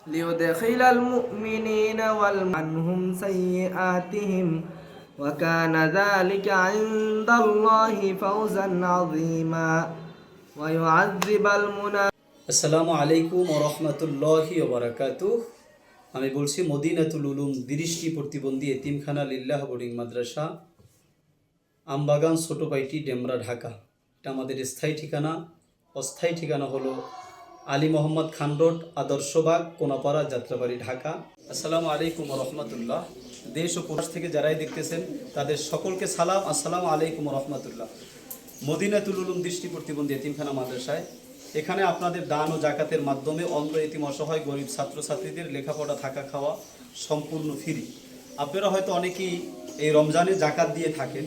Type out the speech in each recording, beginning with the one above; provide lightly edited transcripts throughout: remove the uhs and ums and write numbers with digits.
ليدخل المؤمنين عنهم سيئاتهم وكان ذلك عند الله فوزا عظيما ويعذب المنافقين। আসসালামু আলাইকুম ওয়া রাহমাতুল্লাহি ওয়া বারাকাতুহু। আমি বলছি মদিনাতুল উলুম দৃষ্টি প্রতিবন্ধী এতিমখানা লিল্লাহ বোর্ডিং মাদ্রাসা, আমবাগান ছোটপাইটি ডেমরা, ঢাকা। এটা আমাদের স্থায়ী ঠিকানা। অস্থায়ী ঠিকানা হলো আলী মোহাম্মদ খান রোড, আদর্শবাগ, কোনাপাড়া, যাত্রাবাড়ি, ঢাকা। আসসালামু আলাইকুম ওয়া রাহমাতুল্লাহ। দেশ ও প্রবাস থেকে যারাই দেখতেছেন তাদের সকলকে সালাম। আসসালামু আলাইকুম ওয়া রাহমাতুল্লাহ। মদিনাতুল উলুম দৃষ্টি প্রতিবন্ধী এতিমখানা মাদ্রাসায় এখানে আপনাদের দান ও জাকাতের মাধ্যমে অন্ধ, এতিম, অসহায়, গরিব ছাত্রছাত্রীদের লেখাপড়া, থাকা, খাওয়া সম্পূর্ণ ফ্রি। আপনারা হয়তো অনেকেই এই রমজানে জাকাত দিয়ে থাকেন।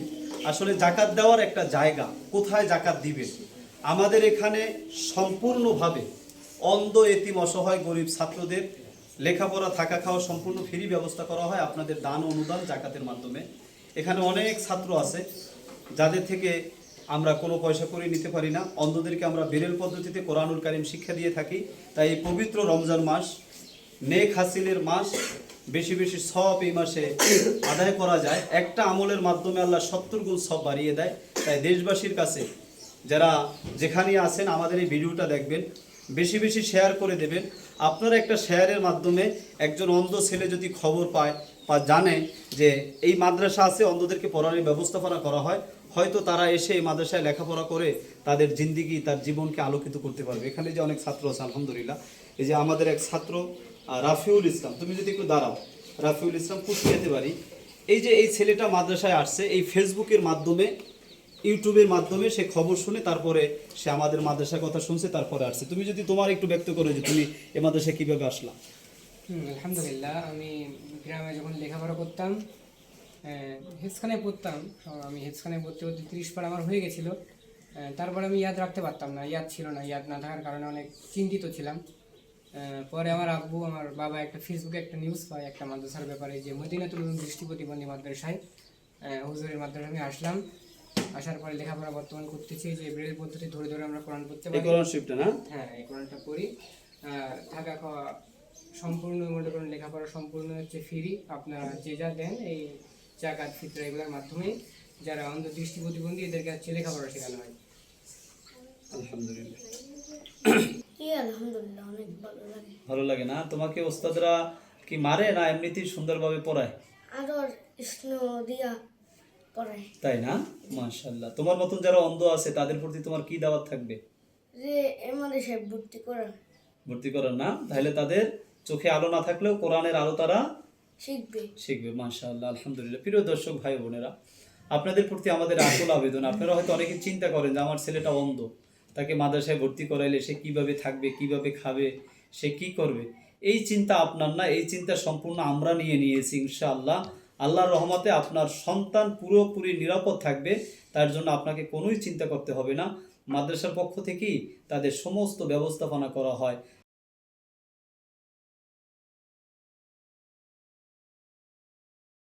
আসলে জাকাত দেওয়ার একটা জায়গা, কোথায় জাকাত দিবেন? আমাদের এখানে সম্পূর্ণভাবে অন্ধ, এতিম, অসহায়, গরিব ছাত্রদের লেখাপড়া, থাকা, খাওয়া সম্পূর্ণ ফ্রি ব্যবস্থা করা হয় আপনাদের দান অনুদান জাকাতের মাধ্যমে। এখানে অনেক ছাত্র আছে যাদের থেকে আমরা কোনো পয়সা করে নিতে পারি না। অন্ধদেরকে আমরা বেরেল পদ্ধতিতে কোরআনুল কারীম শিক্ষা দিয়ে থাকি। তাই এই পবিত্র রমজান মাস, নেক হাসিলের মাস, বেশি বেশি সব এই মাসে আদায় করা যায়। একটা আমলের মাধ্যমে আল্লাহ 70 গুণ সব বাড়িয়ে দেয়। তাই দেশবাসীর কাছে যারা যেখানে আছেন আমাদের এই ভিডিওটা দেখবেন, বেশি বেশি শেয়ার করে দেবেন। আপনারা একটা শেয়ারের মাধ্যমে একজন অন্ধ ছেলে যদি খবর পায় বা জানে যে এই মাদ্রাসা আছে, অন্ধদেরকে পড়ানোর ব্যবস্থাপনা করা হয়, হয়তো তারা এসে এই মাদ্রাসায় লেখাপড়া করে তাদের জিন্দিগি, তার জীবনকে আলোকিত করতে পারবে। এখানে যে অনেক ছাত্র আছে আলহামদুলিল্লাহ, এই যে আমাদের এক ছাত্র রাফিউল ইসলাম, তুমি যদি একটু দাঁড়াও, রাফিউল ইসলাম কুষ্টিয়াতে বাড়ি। এই যে এই ছেলেটা মাদ্রাসায় আসছে এই ফেসবুকের মাধ্যমে, ইউটিউবের মাধ্যমে সে খবর শুনে তারপরে সে আমাদের মাদ্রাসার কথা শুনছে, তারপরে আসছে। তুমি যদি তোমার একটু ব্যক্ত করো যে তুমি এই মাদ্রাসায় কীভাবে আসলা। আলহামদুলিল্লাহ, আমি গ্রামে যখন লেখাপড়া করতাম, হেফজখানে পড়তাম। আমি হেফজখানে পড়তে পড়তে 30 পার আমার হয়ে গেছিলো। তারপরে আমি ইয়াদ রাখতে পারতাম না, ইয়াদ ছিল না। ইয়াদ না থাকার কারণে অনেক চিন্তিত ছিলাম। পরে আমার আব্বু, আমার বাবা একটা ফেসবুকে একটা নিউজ পায় একটা মাদ্রাসার ব্যাপারে, যে মদিনাতুল উলুম দৃষ্টি প্রতিবন্ধী মাদ্রাসায়, হুজুরের মাদ্রাসায় আমি আসলাম। আসার পরে লেখাপড়া বর্তমান করতেছি, যে ব্রেল পদ্ধতি ধরে ধরে আমরা কোরআন পড়তে পারি। হ্যাঁ, এই কোরআনটা পড়ি। থাকা খাওয়া সম্পূর্ণ, মনে করেন লেখাপড়া সম্পূর্ণ হচ্ছে ফ্রি। আপনারা যে যা দেন এই জাকাত, ফিতরা এগুলোর মাধ্যমে যারা অন্ধ, দৃষ্টি প্রতিবন্ধী, এদেরকে হচ্ছে লেখাপড়া শেখানো হয়। আলহামদুলিল্লাহ, আলহামদুলিল্লাহ, অনেক ভালো লাগে। ভালো লাগে না? তোমাকে ওস্তাদরা কি মারে না এমনিতেই সুন্দরভাবে পড়ায়? আদর স্নেহ দিয়া পড়ায়। তাই না? মাশাআল্লাহ। তোমার মতন যারা অন্ধ আছে তাদের প্রতি তোমার কি দাওয়াত থাকবে? যে এমনি সব ভর্তি করার না, তাহলে তাদের চোখে আলো না থাকলেও কোরআনের আলো তারা শিখবে। মাশাআল্লাহ, আলহামদুলিল্লাহ। প্রিয় দর্শক ভাই বোনেরা, আপনাদের প্রতি আমাদের আকুল আবেদন। আপনারা হয়তো অনেকে চিন্তা করেন যে আমার ছেলেটা অন্ধ, তাকে মাদ্রাসায় ভর্তি করাইলে সে কিভাবে থাকবে, কিভাবে খাবে, সে কি করবে। এই চিন্তা আপনার না, এই চিন্তা সম্পূর্ণ আমরা নিয়েছি ইনশাআল্লাহ। আল্লাহর রহমতে আপনার সন্তান পুরোপুরি নিরাপদ থাকবে। তার জন্য আপনাকে কোনোই চিন্তা করতে হবে না। মাদ্রাসার পক্ষ থেকেই তাদের সমস্ত ব্যবস্থাপনা করা হয়।